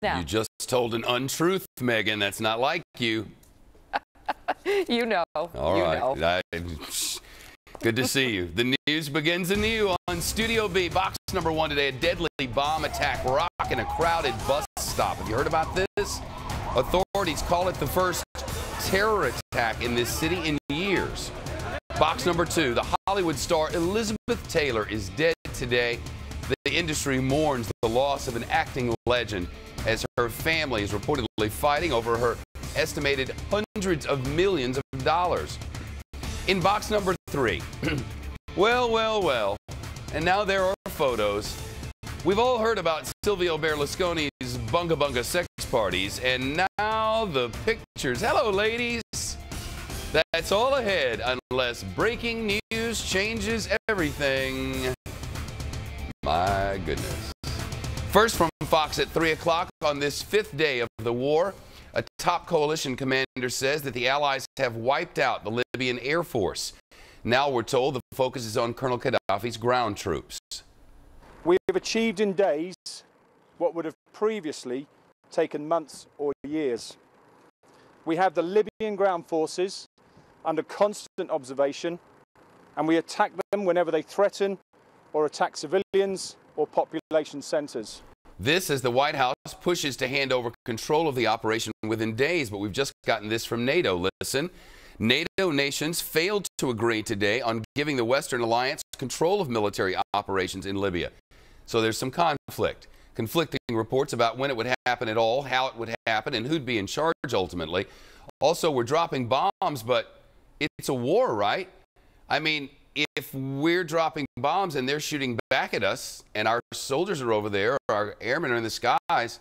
now. You just told an untruth, Megan. That's not like you. You know. All right. Good to see you. The news begins anew on Studio B. Box number 1 today, a deadly bomb attack rocking a crowded bus stop. Have you heard about this? Authorities call it the first terror attack in this city in years. Box number 2, the Hollywood star Elizabeth Taylor is dead today. The industry mourns the loss of an acting legend as her family is reportedly fighting over her estimated hundreds of millions of dollars. In box number 3, well, and now there are photos. We've all heard about Silvio Berlusconi's bunga bunga sex parties, and now the pictures. Hello, ladies. That's all ahead, unless breaking news changes everything. My goodness. First from Fox at 3 o'clock on this 5th day of the war, a top coalition commander says that the Allies have wiped out the Libyan Air Force. Now we're told the focus is on Colonel Gaddafi's ground troops. We have achieved in days what would have previously taken months or years. We have the Libyan ground forces under constant observation, and we attack them whenever they threaten or attack civilians or population centers. This as the White House pushes to hand over control of the operation within days, but we've just gotten this from NATO. Listen, NATO nations failed to agree today on giving the Western Alliance control of military operations in Libya. So there's some conflict. Conflicting reports about when it would happen at all, how it would happen, and who'd be in charge ultimately. Also, we're dropping bombs, but it's a war, right? I mean, if we're dropping bombs and they're shooting back at us and our soldiers are over there, our airmen are in the skies,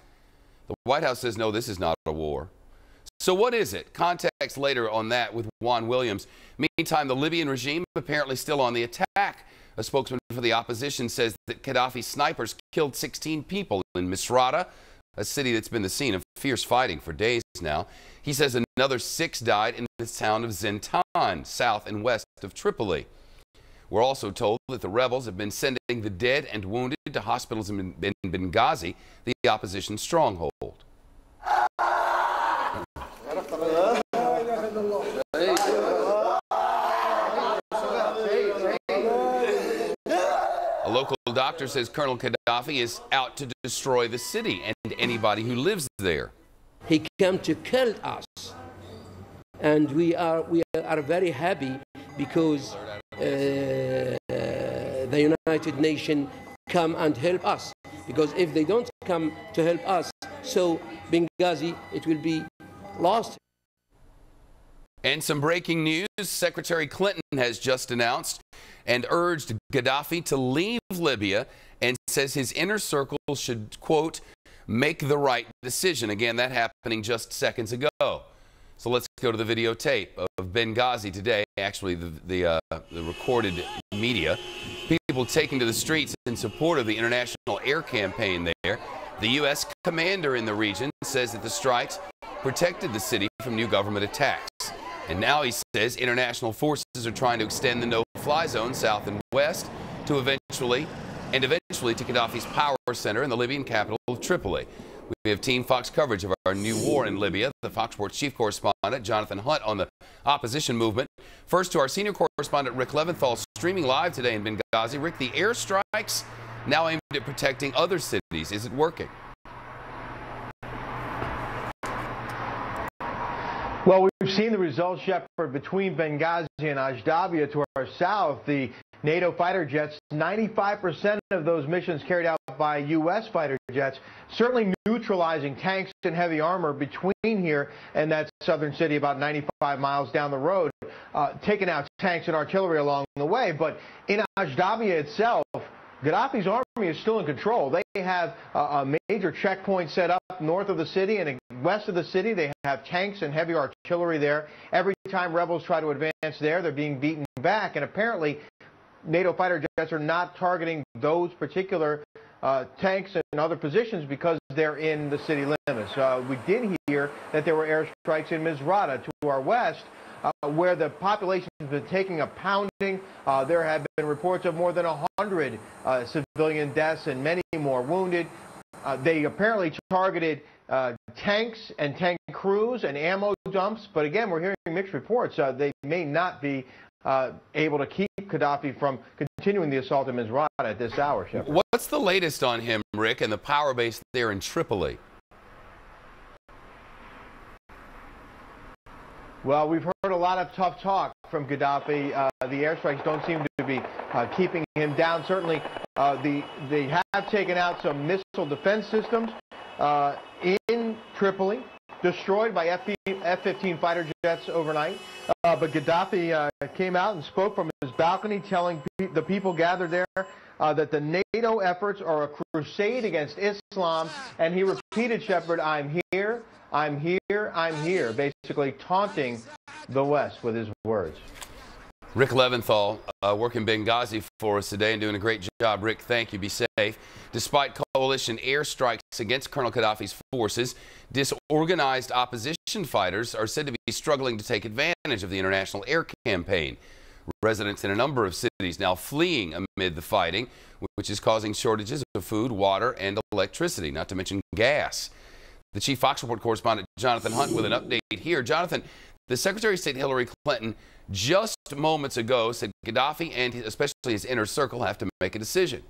the White House says, no, this is not a war. So what is it? Context later on that with Juan Williams. Meantime, the Libyan regime apparently still on the attack. A spokesman for the opposition says that Gaddafi's snipers killed 16 people in Misrata, a city that's been the scene of fierce fighting for days now. He says another 6 died in the town of Zintan, south and west of Tripoli. We're also told that the rebels have been sending the dead and wounded to hospitals in Benghazi, the opposition stronghold. A local doctor says Colonel Gaddafi is out to destroy the city and anybody who lives there. He came to kill us, and we are very happy because the United Nations come and help us. Because if they don't come to help us, so Benghazi, it will be lost. And some breaking news. Secretary Clinton has just announced and urged Gaddafi to leave Libya and says his inner circle should, quote, make the right decision. Again, that happening just seconds ago. So let's go to the videotape of Benghazi today, actually the recorded media. People taking to the streets in support of the international air campaign there. The U.S. commander in the region says that the strikes protected the city from new government attacks. And now he says international forces are trying to extend the no-fly zone south and west to eventually to Gaddafi's power center in the Libyan capital of Tripoli. We have Team Fox coverage of our new war in Libya. The Fox Sports chief correspondent, Jonathan Hunt, on the opposition movement. First to our senior correspondent, Rick Leventhal, streaming live today in Benghazi. Rick, the airstrikes now aimed at protecting other cities. Is it working? Well, we've seen the results, Shepard, between Benghazi and Ashdabia to our south. The NATO fighter jets, 95% of those missions carried out by U.S. fighter jets, certainly neutralizing tanks and heavy armor between here and that southern city about 95 miles down the road, taking out tanks and artillery along the way. But in Ashdabia itself, Gaddafi's army is still in control. They have a major checkpoint set up north of the city, and west of the city they have tanks and heavy artillery there. Every time rebels try to advance there, they're being beaten back, and apparently NATO fighter jets are not targeting those particular tanks and other positions because they're in the city limits. We did hear that there were airstrikes in Misrata to our west, where the population has been taking a pounding. There have been reports of more than 100 civilian deaths and many more wounded. They apparently targeted tanks and tank crews and ammo dumps. But again, we're hearing mixed reports. They may not be able to keep Gaddafi from continuing the assault on Misrata at this hour, Shepard. What's the latest on him, Rick, and the power base there in Tripoli? Well, we've heard a lot of tough talk from Gaddafi. The airstrikes don't seem to be keeping him down. Certainly, they have taken out some missile defense systems in Tripoli, destroyed by F-15 fighter jets overnight. But Gaddafi came out and spoke from his balcony, telling the people gathered there that the NATO efforts are a crusade against Islam. And he repeated, Shepard, I'm here, I'm here, I'm here, basically taunting the West with his words. Rick Leventhal working Benghazi for us today and doing a great job. Rick, thank you. Be safe. Despite coalition airstrikes against Colonel Gaddafi's forces, disorganized opposition fighters are said to be struggling to take advantage of the international air campaign. Residents in a number of cities now fleeing amid the fighting, which is causing shortages of food, water, and electricity, not to mention gas. The Chief Fox Report correspondent Jonathan Hunt with an update here. Jonathan, the Secretary of State Hillary Clinton just moments ago said Gaddafi and especially his inner circle have to make a decision.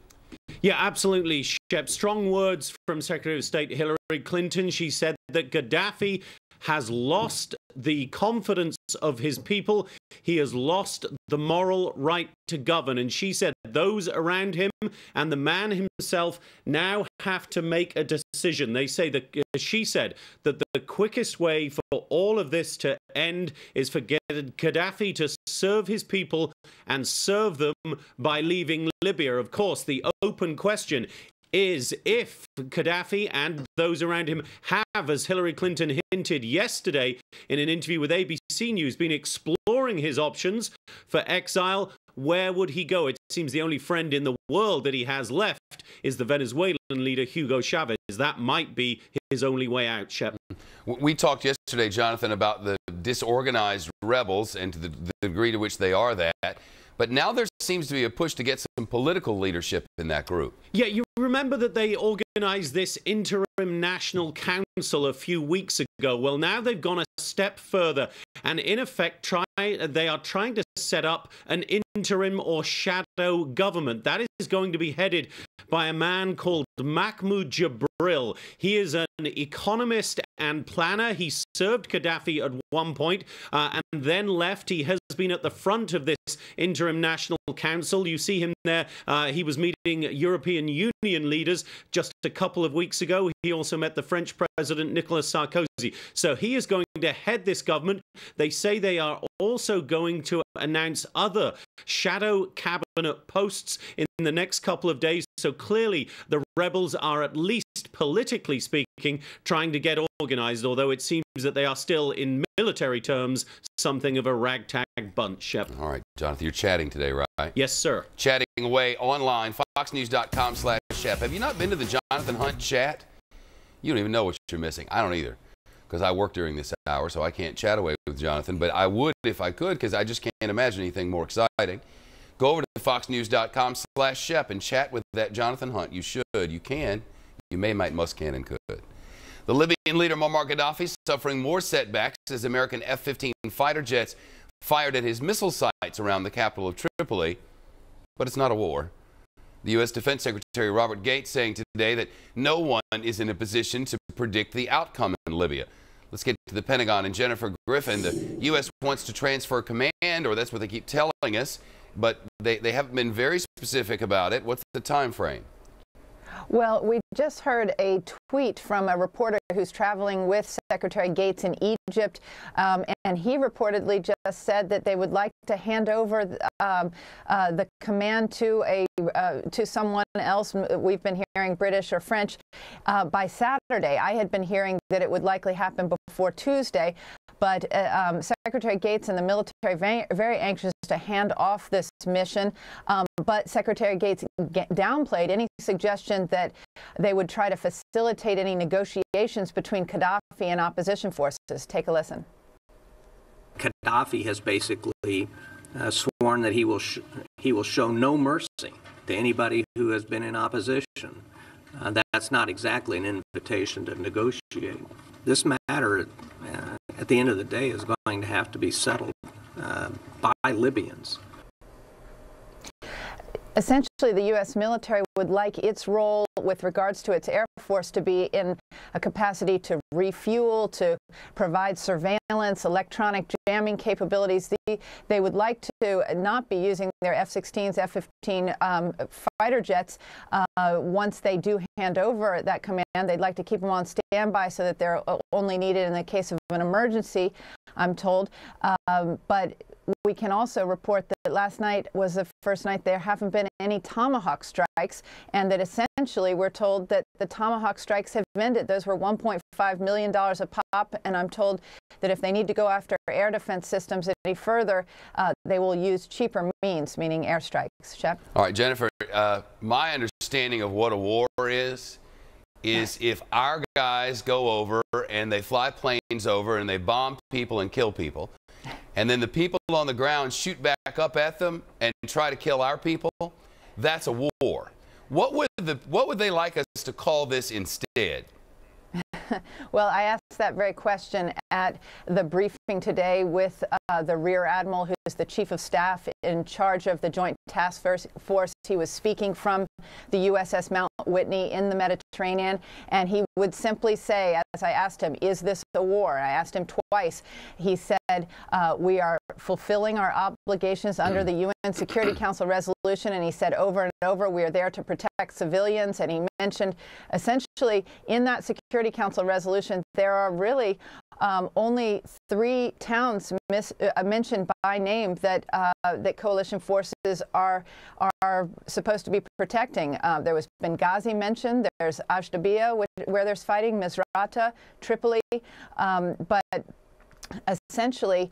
Yeah, absolutely, Shep. Strong words from Secretary of State Hillary Clinton. She said that Gaddafi has lost the confidence of his people. He has lost the moral right to govern. And she said those around him and the man himself now have to make a decision. They say that she said that the quickest way for all of this to end is for Gaddafi to serve his people and serve them by leaving Libya. Of course, the open question is if Gaddafi and those around him have, as Hillary Clinton hinted yesterday in an interview with ABC News, been exploring his options for exile, where would he go? It seems the only friend in the world that he has left is the Venezuelan leader Hugo Chavez. That might be his only way out, Shep. We talked yesterday, Jonathan, about the disorganized rebels and to the degree to which they are that. But now there seems to be a push to get some political leadership in that group. Yeah, you remember that they organized this interim national council a few weeks ago. Well, now they've gone a step further and in effect they are trying to set up an interim or shadow government. That is going to be headed by a man called Mahmoud Jabril. He is an economist and planner. He served Gaddafi at one point and then left. He has been at the front of this interim national council. You see him there. He was meeting European Union leaders just a couple of weeks ago. He also met the French President Nicolas Sarkozy. So he is going to head this government. They say they are also going to announce other shadow cabinet posts in the next couple of days. So clearly the rebels are, at least politically speaking, trying to get organized, although it seems that they are still, in military terms, something of a ragtag bunch, Shep. All right, Jonathan, you're chatting today, right? Yes, sir. Chatting away online, foxnews.com/Shep. Have you not been to the Jonathan Hunt chat? You don't even know what you're missing. I don't either, because I work during this hour, so I can't chat away with Jonathan, but I would if I could, because I just can't imagine anything more exciting. Go over to foxnews.com/Shep and chat with that Jonathan Hunt. You should. You can. You may, might, must, can, and could. The Libyan leader Muammar Gaddafi suffering more setbacks as American F-15 fighter jets fired at his missile sites around the capital of Tripoli. But it's not a war. The U.S. Defense Secretary Robert Gates saying today that no one is in a position to predict the outcome in Libya. Let's get to the Pentagon and Jennifer Griffin. The U.S. wants to transfer command, or that's what they keep telling us, but they haven't been very specific about it. What's the time frame? Well, we just heard a tweet from a reporter who's traveling with Secretary Gates in Egypt, and he reportedly just said that they would like to hand over the command to someone else. We've been hearing British or French by Saturday. I had been hearing that it would likely happen before Tuesday. But Secretary Gates and the military very anxious to hand off this mission. But Secretary Gates downplayed any suggestion that they would try to facilitate any negotiations between Gaddafi and opposition forces. Take a listen. Gaddafi has basically sworn that he will show no mercy to anybody who has been in opposition. That's not exactly an invitation to negotiate. This matter, at the end of the day, is going to have to be settled by Libyans. Essentially, the U.S. military would like its role with regards to its Air Force to be in a capacity to refuel, to provide surveillance, electronic jamming capabilities. They would like to not be using their F-16s, F-15 fighter jets once they do hand over that command. They'd like to keep them on standby so that they're only needed in the case of an emergency, I'm told. But we can also report that last night was the first night there haven't been any Tomahawk strikes, and that essentially we're told that the Tomahawk strikes have ended. Those were $1.5 million a pop, and I'm told that if they need to go after air defense systems any further, they will use cheaper means, meaning airstrikes. Shep? All right, Jennifer, my understanding of what a war is if our guys go over and they fly planes over and they bomb people and kill people, and then the people on the ground shoot back up at them and try to kill our people, that's a war. What would they like us to call this instead? Well, I asked that very question at the briefing today with the Rear Admiral, who's the Chief of Staff in charge of the Joint Task Force. He was speaking from the USS Mount Whitney in the Mediterranean, and he would simply say, as I asked him, is this a war? And I asked him twice. He said, we are fulfilling our obligations under the UN Security Council resolution, and he said over and over, we are there to protect civilians. And he mentioned essentially in that Security Council resolution, there are really only 3 towns mentioned by name that that coalition forces are supposed to be protecting. There was Benghazi mentioned. There's Ashdabia, where there's fighting, Misrata, Tripoli, but essentially,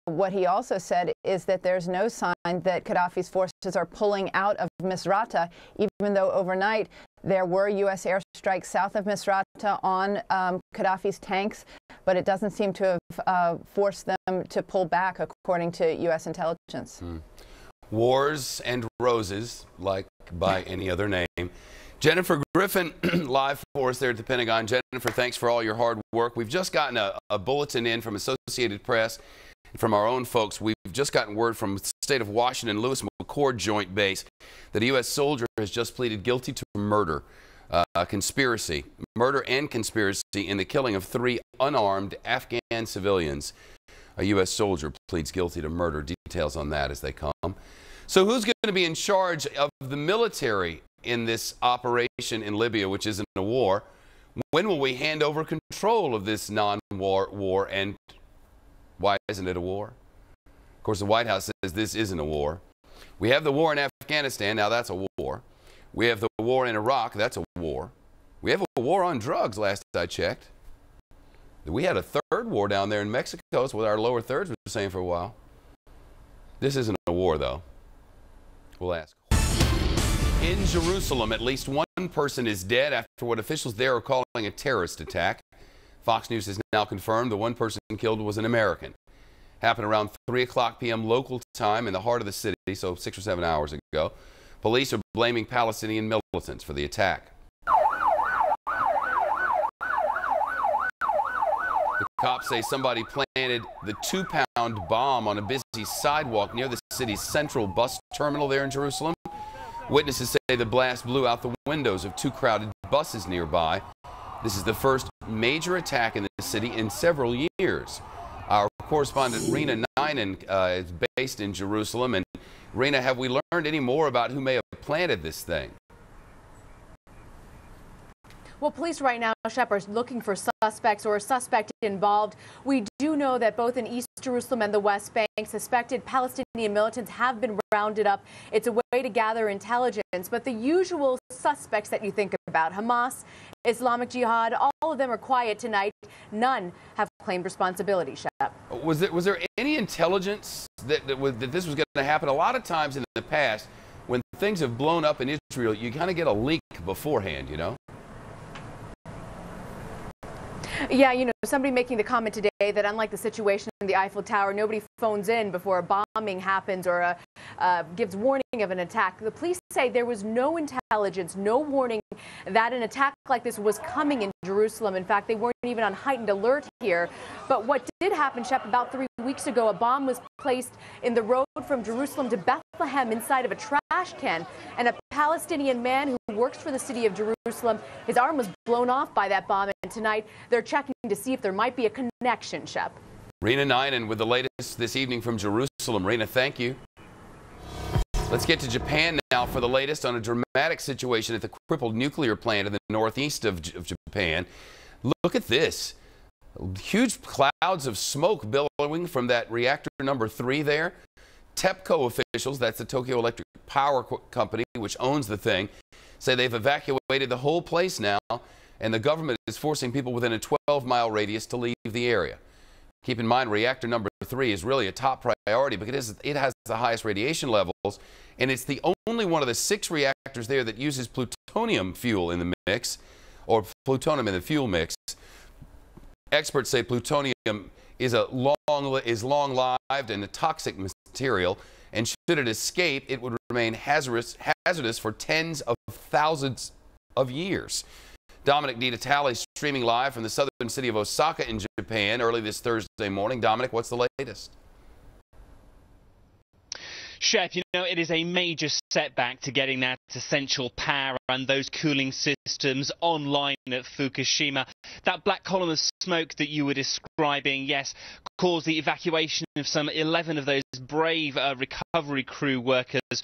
what he also said is that there's no sign that Gaddafi's forces are pulling out of Misrata, even though overnight there were U.S. airstrikes south of Misrata on Gaddafi's tanks, but it doesn't seem to have forced them to pull back, according to U.S. intelligence. Wars and roses, like by any other name. Jennifer Griffin, live for us there at the Pentagon. Jennifer, thanks for all your hard work. We've just gotten a bulletin in from Associated Press, from our own folks. We've just gotten word from the state of Washington, Lewis McChord Joint Base, that a U.S. soldier has just pleaded guilty to murder, conspiracy, murder and conspiracy in the killing of 3 unarmed Afghan civilians. A U.S. soldier pleads guilty to murder. Details on that as they come. So who's going to be in charge of the military in this operation in Libya, which isn't a war? When will we hand over control of this war, and why isn't it a war? Of course, the White House says this isn't a war. We have the war in Afghanistan, now that's a war. We have the war in Iraq, that's a war. We have a war on drugs, last I checked. We had a 3rd war down there in Mexico, that's what our lower thirds were saying for a while. This isn't a war, though. We'll ask. In Jerusalem, at least 1 person is dead after what officials there are calling a terrorist attack. Fox News has now confirmed the 1 person killed was an American. Happened around 3:00 p.m. local time in the heart of the city, so 6 or 7 hours ago. Police are blaming Palestinian militants for the attack. The cops say somebody planted the 2-pound bomb on a busy sidewalk near the city's central bus terminal there in Jerusalem. Witnesses say the blast blew out the windows of 2 crowded buses nearby. This is the first major attack in the city in several years. Our correspondent Rena Ninen is based in Jerusalem. And Rena, have we learned any more about who may have planted this thing? Well, police right now, Shepard, looking for suspects or a suspect involved. We do know that both in East Jerusalem and the West Bank, suspected Palestinian militants have been rounded up. It's a way to gather intelligence, but the usual suspects that you think about, Hamas, Islamic Jihad, all of them are quiet tonight. None have claimed responsibility, Shep. Was there any intelligence that this was going to happen? A lot of times in the past, when things have blown up in Israel, you kind of get a leak beforehand, you know? Yeah, you know, somebody making the comment today that unlike the situation in the Eiffel Tower, nobody phones in before a bombing happens or gives warning of an attack. The police say there was no intelligence, no warning that an attack like this was coming in Jerusalem. In fact, they weren't even on heightened alert here. But what did happen, Shep, about 3 weeks ago, a bomb was placed in the road from Jerusalem to Bethlehem inside of a trash can. And a Palestinian man who works for the city of Jerusalem, his arm was blown off by that bomb. And tonight, they're checking to see if there might be a connection, Shep. Rena Nynan with the latest this evening from Jerusalem. Rena, thank you. Let's get to Japan now for the latest on a dramatic situation at the crippled nuclear plant in the northeast of Japan. Look at this. Huge clouds of smoke billowing from that reactor number 3 there. TEPCO officials, that's the Tokyo Electric Power Company, which owns the thing, say they've evacuated the whole place now, and the government is forcing people within a 12-mile radius to leave the area. Keep in mind, reactor number 3 is really a top priority because it has the highest radiation levels, and it's the only one of the 6 reactors there that uses plutonium fuel in the mix, or plutonium in the fuel mix. Experts say plutonium is long-lived and a toxic material, and should it escape, it would remain hazardous for tens of thousands of years. Dominic DiNatale streaming live from the southern city of Osaka in Japan early this Thursday morning. Dominic, what's the latest? Shep, you know, it is a major setback to getting that essential power and those cooling systems online at Fukushima. That black column of smoke that you were describing, yes, caused the evacuation of some 11 of those brave recovery crew workers